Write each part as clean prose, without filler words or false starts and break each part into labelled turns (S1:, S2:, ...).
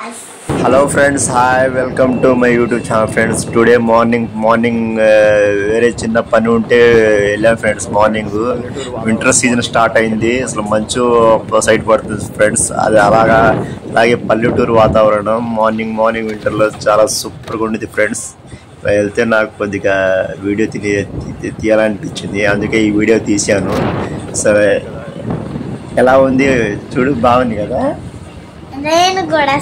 S1: Hello friends, hi, welcome to my YouTube channel friends. Today morning వేరే చిన్న పని ఉంటే వెళ్ళాం friends. Morning winter season start అయింది. అసలు మంచు సైడ్ పడుతుంది ఫ్రెండ్స్. అది అలాగే పల్లెటూరు వాతావరణం. మార్నింగ్ వింటర్లో చాలా సూపర్గా ఉండేది ఫ్రెండ్స్. వెళ్తే నాకు కొద్దిగా వీడియో తీయాలనిపించింది, అందుకే ఈ వీడియో తీశాను. సరే, ఎలా ఉంది చూడు, బాగుంది కదా.
S2: నేను కూడా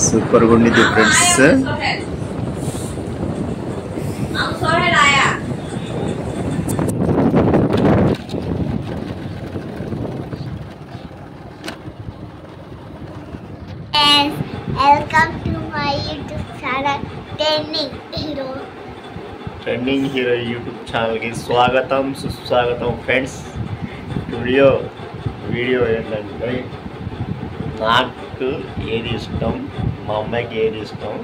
S1: సూపర్ గా ఉండిద్ది friends.
S2: Welcome to my YouTube channel
S1: trending hero YouTube channel కి స్వాగతం సుస్వాగతం ఫ్రెండ్స్. వీడియో ఏంటంటే, నాకు ఏది ఇష్టం, మా అమ్మాయికి ఏది ఇష్టం,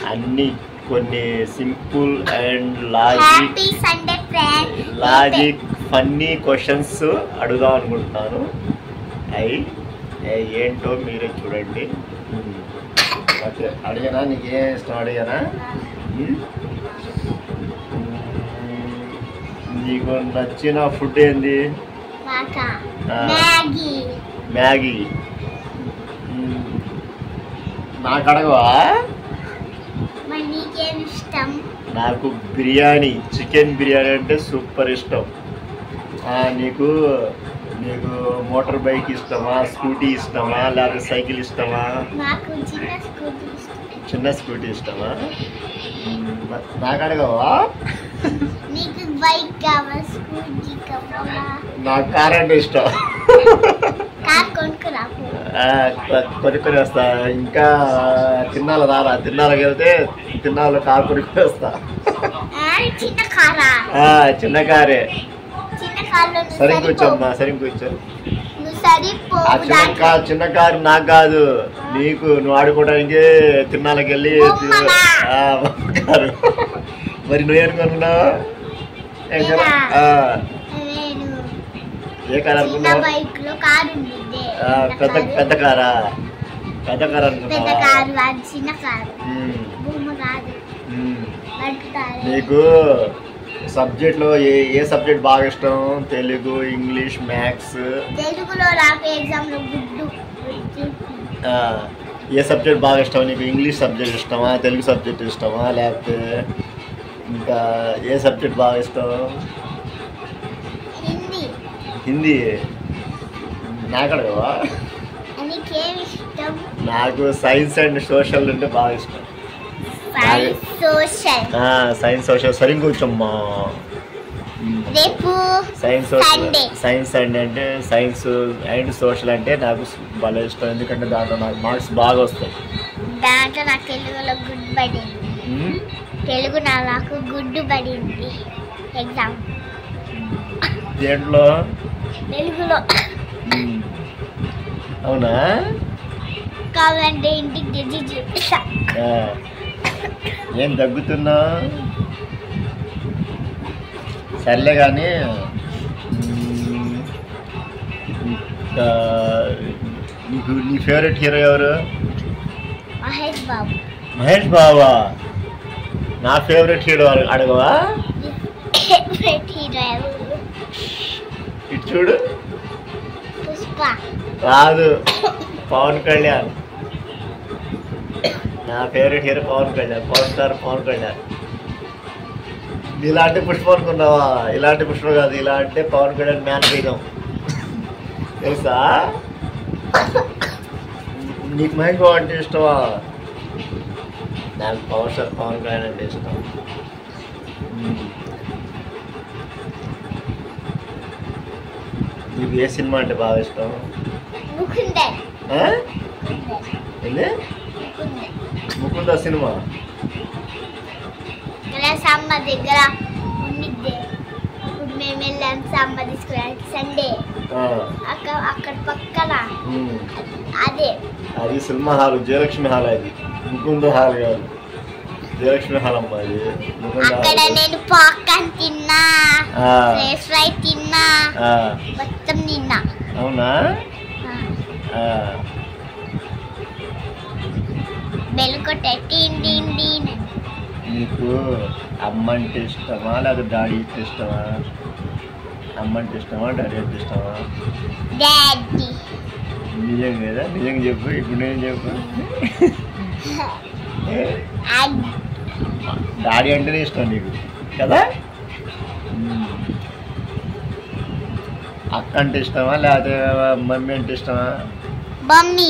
S1: అన్నీ కొన్ని simple and logic funny questions అడుగుదాం అనుకుంటున్నాను. ఏంటో మీరే చూడండి. అడిగానా? నీకేం ఇష్టం అడిగానా? నీకు నచ్చిన ఫుడ్ ఏంది? మ్యాగీ. నాకు అడగవా? నాకు బిర్యానీ, చికెన్ బిర్యానీ అంటే సూపర్ ఇష్టం. నీకు మోటార్ బైక్ ఇష్టమా, స్కూటీ ఇష్టమా, లేకపోతే సైకిల్ ఇష్టమా? చిన్న స్కూటీ ఇష్టమా? నాకు అడగవా? నాకు కార్ అంటే ఇష్టం. కొనుక్కొని వస్తా. ఇంకా తిన్నాల రారా? తిన్నాలకు వెళ్తే తిన్నాలో కారు కొనుక్కొని వస్తా. చిన్న కారే. సరే కూర్చోమ్మా, సరే కూర్చో. చిన్న కారు నాకు కాదు, నీకు. నువ్వు ఆడుకోవడానికి తిన్నాలకు వెళ్ళి కారు. మరి నువ్వేం కొనుక్కున్నావు? ఏ కారు అనుకున్నావు? పెద్ద కారా? పెద్ద కారు అనుకున్నావా? నీకు సబ్జెక్ట్ లో ఏ సబ్జెక్ట్ బాగా ఇష్టం? Telugu, English, maths? ఏ సబ్జెక్ట్ బాగా ఇష్టం నీకు? ఇంగ్లీష్ సబ్జెక్ట్ ఇష్టమా, తెలుగు సబ్జెక్ట్ ఇష్టమా, లేకపోతే ఇంకా ఏ సబ్జెక్ట్ బాగా ఇష్టం? హిందీ. నాకు అడగవా? నాకు సైన్స్ అండ్ సోషల్ అంటే బాగా ఇష్టం. Science social. సరే కూర్చోమ్మా. సైన్స్ అంటే సైన్స్ అండ్ సోషల్ అంటే నాకు బాగా ఇష్టం, ఎందుకంటే దాంట్లో నాకు మార్క్స్ బాగా వస్తాయి.
S2: దాంట్లో నాకు తెలుగులో గుడ్ పడింది. తెలుగు నాకు గుడ్డు పడింది ఎగ్జామ్.
S1: దేంట్లో? తెలుగులో. అవునా?
S2: కావాలంటే ఇంటికి తెచ్చి చూపిస్తా.
S1: ఏం దగ్గుతున్నా? సర్లే కానీ, నీ ఫేవరెట్ హీరో ఎవరు?
S2: మహేష్ బాబు.
S1: మహేష్ బాబా? నా ఫేవరెట్ హీరో అడగవా? ఇటు చూడు.
S2: పుష్ప.
S1: కాదు, పవన్ కళ్యాణ్. నా favourite hero Pawan Kalyan, power star Pawan Kalyan. ఇలాంటి పుష్ప అనుకున్నావా? ఇలాంటి పుష్ప కాదు, ఇలా అంటే పవన్ కళ్యాణ్ మ్యాన్ వేగం, తెలుసా? నీకు మహేష్ బాబు అంటే ఇష్టమా? నాకు పవర్ స్టార్ పవన్ కళ్యాణ్ అంటే ఇష్టం. నీకు ఏ సినిమా అంటే బాగా ఇష్టం? ముకుంద సినిమా.
S2: సాంబ దగ్గర ఉండిద్దే. ఇప్పుడు మేము వెళ్ళాం సాంబ తీసుకోవడానికి సండే. అక్కడ పక్కన అదే.
S1: అది సినిమా హాల్, జయలక్ష్మి హాల్. అది ముకుంద హాల్ కాదు, జయలక్ష్మి హాల్ అమ్మా. అది
S2: అక్కడ నేను పాప్కార్న్ తిన్నా, ఫ్రెంచ్ ఫ్రై తిన్నా, మొత్తం తిన్నా.
S1: అవునా?
S2: బెల్ కొట్టే టీన్ టీన్ టీన్.
S1: నీకు అమ్మ అంటే ఇష్టమా లేదా డాడీ అంటే ఇష్టమా? అమ్మ అంటే ఇష్టమా డాడీ అంటే ఇష్టమా?
S2: డాడీ.
S1: నిజం కదా? నిజంగా చెప్పు. ఇప్పుడు నేను చెప్పు. డాడీ అంటేనే ఇష్టం నీకు కదా? అక్క అంటే ఇష్టమా లేకపోతే మమ్మీ అంటే ఇష్టమా?
S2: మమ్మీ.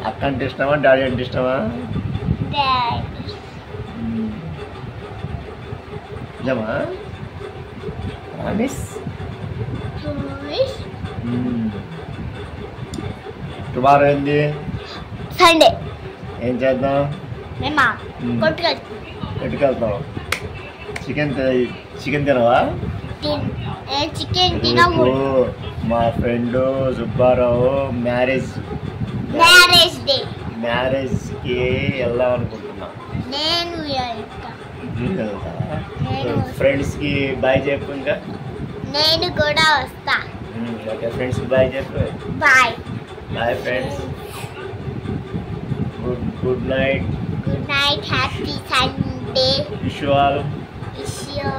S1: అక్క అంటే ఇష్టమా డాడీ అంటే ఇష్టమా?
S2: డాడీ.
S1: నిజమా? ప్రామిస్? టుమారో ఏంది?
S2: సండే.
S1: ఏం చేద్దాం?
S2: మేమా
S1: ఎట్టుకెళ్తాం. చికెన్ తినవా?
S2: చికెన్ తినకూడదు.
S1: మా ఫ్రెండ్ సుబ్బారావు మ్యారేజ్ డే. మ్యారేజ్కి వెళ్దాం అనుకుంటున్నా.
S2: నేను
S1: ఫ్రెండ్స్కి బాయ్ చెప్పు. ఇంకా
S2: నేను కూడా వస్తా.
S1: ఓకే ఫ్రెండ్స్కి బాయ్ చెప్పు.
S2: Bye
S1: bye friends. Good night.
S2: Good night. Happy Sunday.
S1: Wish you all.
S2: Wish you